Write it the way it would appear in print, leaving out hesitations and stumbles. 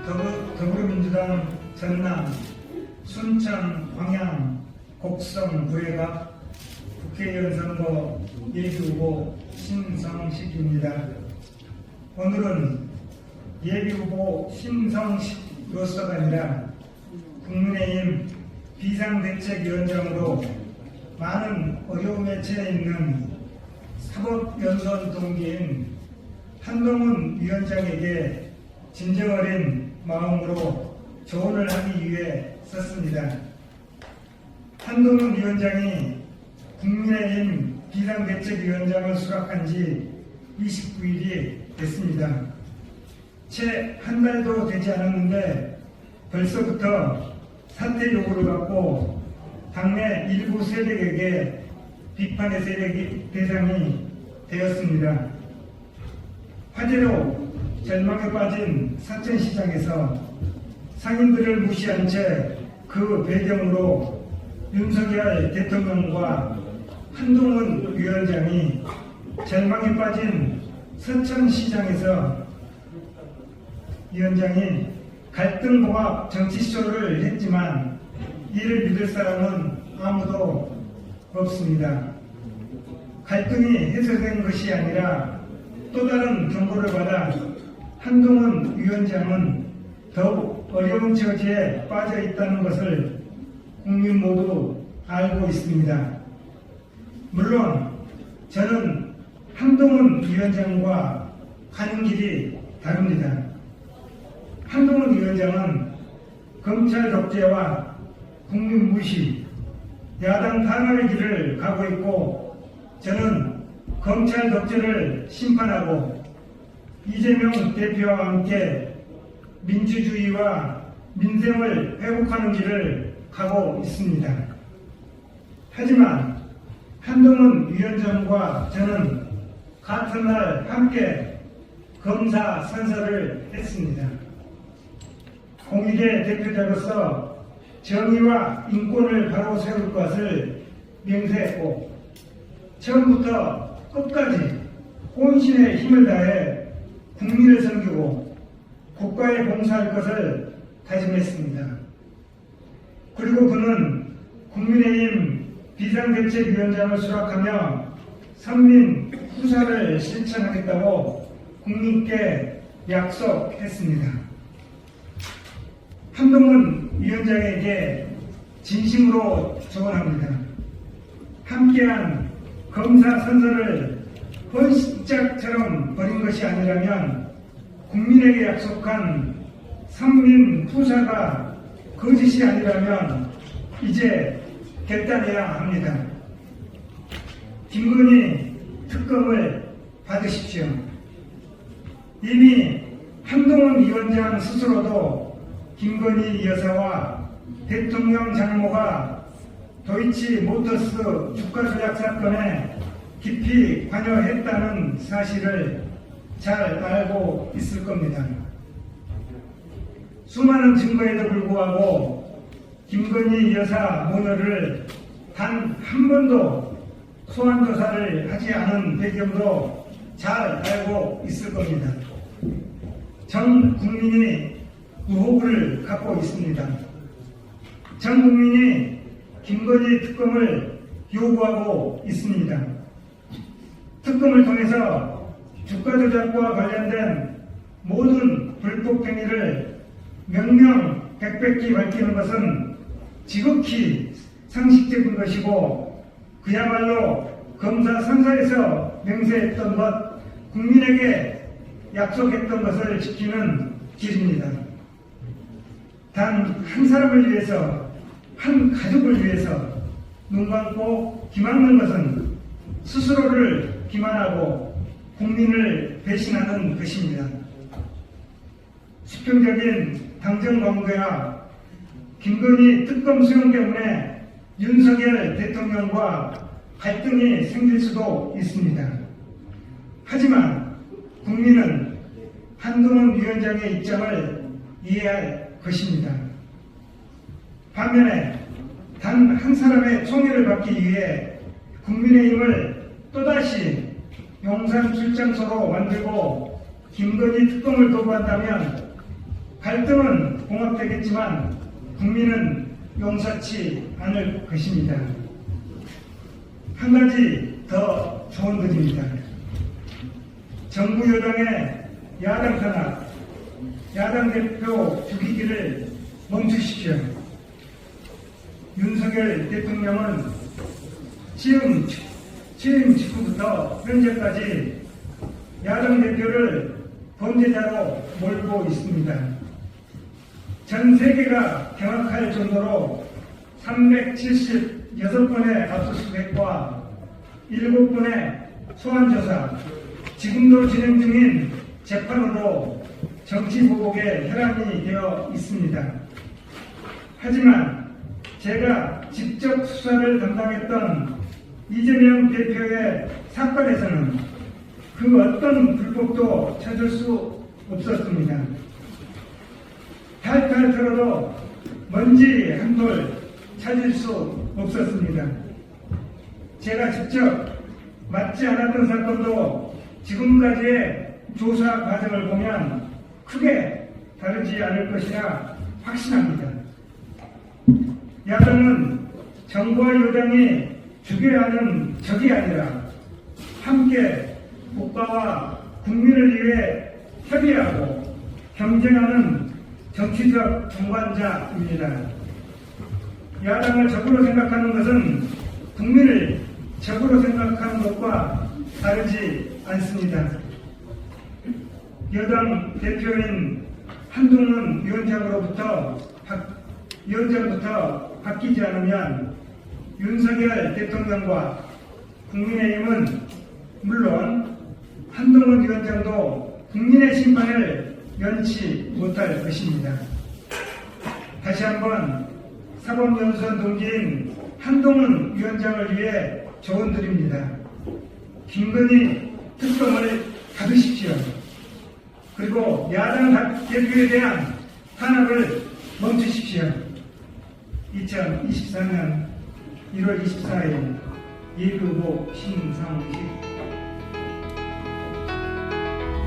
더불어민주당 전남, 순천, 광양, 곡성, 구례갑 국회의원 선거 예비후보 신성식입니다. 오늘은 예비후보 신성식으로서가 아니라 국민의힘 비상대책위원장으로 많은 어려움에 처해 있는 사법연수원 동기인 한동훈 위원장에게 진정 어린 마음으로 조언을 하기 위해 썼습니다. 한동훈 위원장이 국민의힘 비상대책위원장을 수락한 지 29일이 됐습니다. 채 한 달도 되지 않았는데 벌써부터 사퇴 요구를 받고 당내 일부 세력에게 비판의 세력이 대상이 되었습니다. 화재로 절망에 빠진 사천시장에서 상인들을 무시한 채 그 배경으로 윤석열 대통령과 한동훈 위원장이 절망에 빠진 서천시장에서 위원장이 갈등봉합 정치쇼를 했지만 이를 믿을 사람은 아무도 없습니다. 갈등이 해소된 것이 아니라 또 다른 경고를 받아 한동훈 위원장은 더욱 어려운 처지에 빠져 있다는 것을 국민 모두 알고 있습니다. 물론 저는 한동훈 위원장과 가는 길이 다릅니다. 한동훈 위원장은 검찰 독재와 국민 무시, 야당 탄압의 길을 가고 있고 저는 검찰 독재를 심판하고 이재명 대표와 함께 민주주의와 민생을 회복하는 길을 가고 있습니다. 하지만 한동훈 위원장과 저는 같은 날 함께 검사 선서를 했습니다. 공익의 대표자로서 정의와 인권을 바로 세울 것을 맹세했고 처음부터 끝까지 혼신의 힘을 다해 국민을 섬기고 국가에 봉사할 것을 다짐했습니다. 그리고 그는 국민의힘 비상대책위원장을 수락하며 선민 후사를 실천하겠다고 국민께 약속했습니다. 한동훈 위원장에게 진심으로 조언합니다. 함께한 검사 선서를 헌신짝처럼 버린 것이 아니라면 국민에게 약속한 선민 후사가 거짓이 아니라면 이제 결단해야 합니다. 김건희 특검을 받으십시오. 이미 한동훈 위원장 스스로도 김건희 여사와 대통령 장모가 도이치모터스 주가 조작 사건에 깊이 관여했다는 사실을 잘 알고 있을 겁니다. 수많은 증거에도 불구하고 김건희 여사 모녀를 단 한 번도 소환조사를 하지 않은 배경도 잘 알고 있을 겁니다. 전 국민이 의혹을 갖고 있습니다. 전 국민이 김건희 특검을 요구하고 있습니다. 특검을 통해서 주가 조작과 관련된 모든 불법 행위를 명명백백히 밝히는 것은 지극히 상식적인 것이고 그야말로 검사 선서에서 맹세했던 것, 국민에게 약속했던 것을 지키는 길입니다. 단 한 사람을 위해서, 한 가족을 위해서 눈 감고 기막는 것은 스스로를 기만하고 국민을 배신하는 것입니다. 수평적인 당정 관계와 김건희 특검 수용 때문에 윤석열 대통령과 갈등이 생길 수도 있습니다. 하지만 국민은 한동훈 위원장의 입장을 이해할 것입니다. 반면에 단 한 사람의 총애를 받기 위해 국민의힘을 또다시 용산 출장소로 만들고 김건희 특검을 도구한다면 갈등은 봉합되겠지만 국민은 용서치 않을 것입니다. 한 가지 더 조언드립니다. 정부 여당의 야당 탄압, 야당 대표 죽이기를 멈추십시오. 윤석열 대통령은 취임 직후부터 현재까지 야당 대표를 범죄자로 몰고 있습니다. 전 세계가 경악할 정도로 376번의 압수수색과 7번의 소환조사, 지금도 진행 중인 재판으로 정치보복의 혈안이 되어 있습니다. 하지만 제가 직접 수사를 담당했던 이재명 대표의 사건에서는 그 어떤 불법도 찾을 수 없었습니다. 탈탈 털어도 먼지 한 돌 찾을 수 없었습니다. 제가 직접 맞지 않았던 사건도 지금까지의 조사 과정을 보면 크게 다르지 않을 것이라 확신합니다. 야당은 정부와 여당이 죽여야 하는 적이 아니라 함께 국가와 국민을 위해 협의하고 경쟁하는 정치적 동반자입니다. 야당을 적으로 생각하는 것은 국민을 적으로 생각하는 것과 다르지 않습니다. 여당 대표인 한동훈 위원장부터 바뀌지 않으면 윤석열 대통령과 국민의힘은 물론 한동훈 위원장도 국민의 심판을 면치 못할 것입니다. 다시 한번 사법연수원 동기인 한동훈 위원장을 위해 조언드립니다. 김건희 특검을 닫으십시오. 그리고 야당 대표에 대한 탄압을 멈추십시오. 2024년 1월 24일 예비후보 신상식